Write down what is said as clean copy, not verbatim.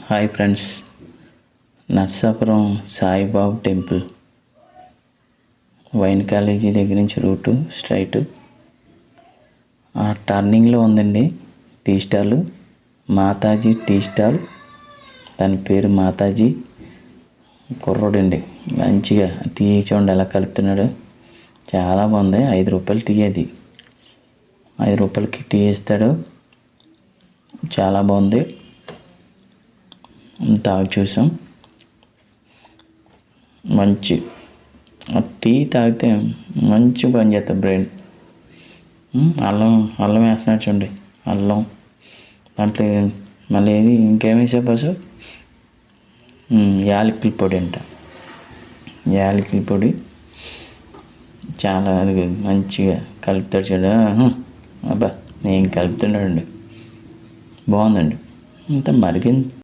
Hi friends, Narsapuram Saibaba temple wine college దగ్గర నుంచి route straight ఆ టర్నింగ్లో ఉందండి. Tea stall, Mataji tea stall. దాని పేరు మాతాజీ. కుర్రోడండి, మంచిగా టీ చూడండి ఎలా కలుపుతున్నాడు. చాలా బాగుంది. 5 రూపాయలు టీ. అది 5 రూపాయలకి టీ ఇస్తాడు. చాలా బాగుంది. తాగి చూసాం. మంచి టీ తాగితే మంచి పని చేస్తుంది బ్రెయిన్. అల్లం వేస్తున్నాడు చూడండి. అల్లం దాంట్లో మళ్ళీ ఏది ఇంకేం వేసా బస్సు యాలకుల పొడి అంట. యాలకుల పొడి చాలా అది మంచిగా కలుపుతాడు చూడ. అబ్బా నేను కలుపుతున్నాడండి. బాగుందండి. అంత మరిగింది.